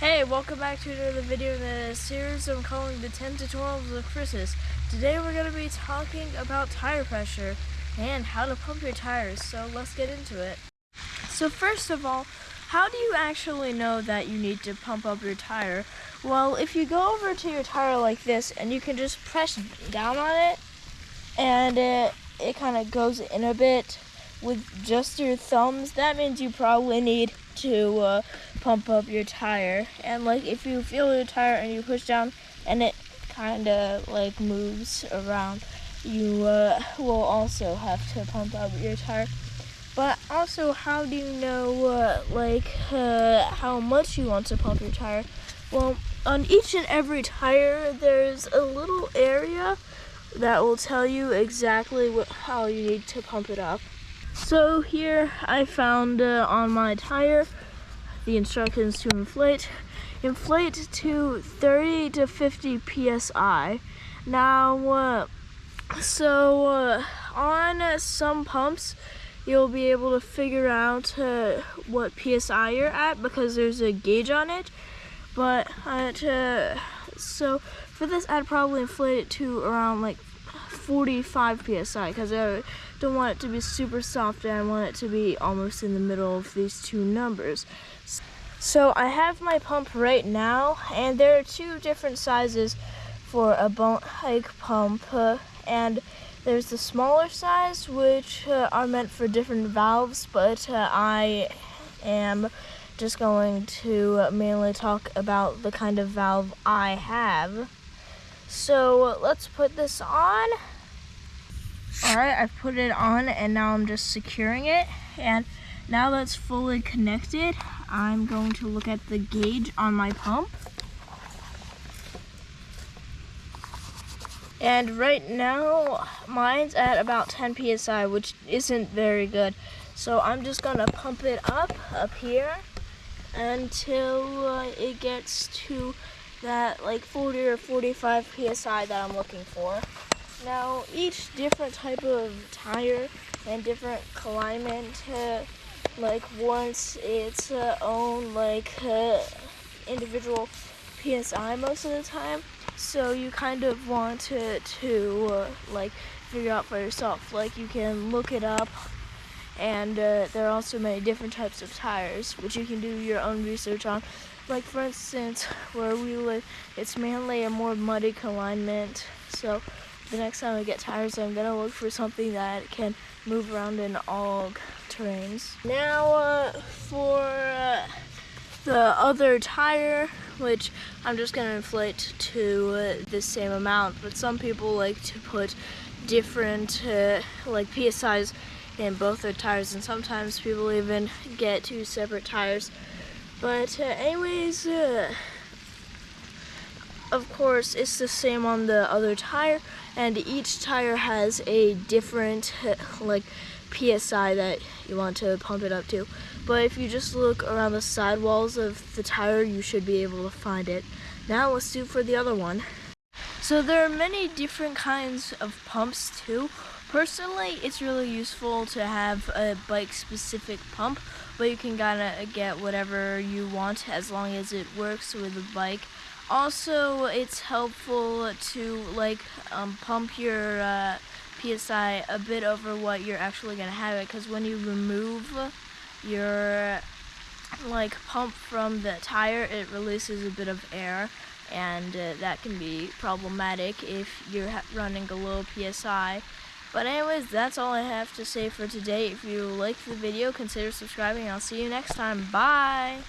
Hey, welcome back to another video in the series I'm calling the 10 tutorials of Christmas. Today we're going to be talking about tire pressure and how to pump your tires, so let's get into it. So first of all, how do you actually know that you need to pump up your tire? Well, if you go over to your tire like this and you can just press down on it and it kind of goes in a bit with just your thumbs, that means you probably need to pump up your tire. And like if you feel your tire and you push down and it kind of like moves around, you will also have to pump up your tire. But also, how do you know how much you want to pump your tire? Well, on each and every tire there's a little area that will tell you exactly how you need to pump it up. So here I found on my tire the instructions to inflate to 30 to 50 psi. Now, on some pumps you'll be able to figure out what psi you're at because there's a gauge on it. But so for this, I'd probably inflate it to around like 45 psi because I don't want it to be super soft and I want it to be almost in the middle of these two numbers. So I have my pump right now, and there are two different sizes for a bike pump, and there's the smaller size which are meant for different valves, but I am just going to mainly talk about the kind of valve I have. So let's put this on. Alright, I've put it on and now I'm just securing it, and now that's fully connected, I'm going to look at the gauge on my pump. And right now mine's at about 10 psi, which isn't very good. So I'm just gonna pump it up here until it gets to that like 40 or 45 psi that I'm looking for. Now each different type of tire and different alignment warrants its own individual psi most of the time. So you kind of want to figure out for yourself. Like you can look it up, and there are also many different types of tires which you can do your own research on. Like for instance, where we live, it's mainly a more muddy alignment. So the next time I get tires, I'm gonna look for something that can move around in all terrains. Now for the other tire, which I'm just gonna inflate to the same amount, but some people like to put different PSIs in both their tires, and sometimes people even get two separate tires. But anyways, of course it's the same on the other tire, and each tire has a different PSI that you want to pump it up to. But if you just look around the sidewalls of the tire, you should be able to find it. Now let's do for the other one. So there are many different kinds of pumps too. Personally, it's really useful to have a bike-specific pump, but you can get whatever you want as long as it works with the bike. Also, it's helpful to pump your PSI a bit over what you're actually gonna have it, because when you remove your pump from the tire, it releases a bit of air, and that can be problematic if you're running a low PSI. But anyways, that's all I have to say for today. If you liked the video, consider subscribing. I'll see you next time. Bye!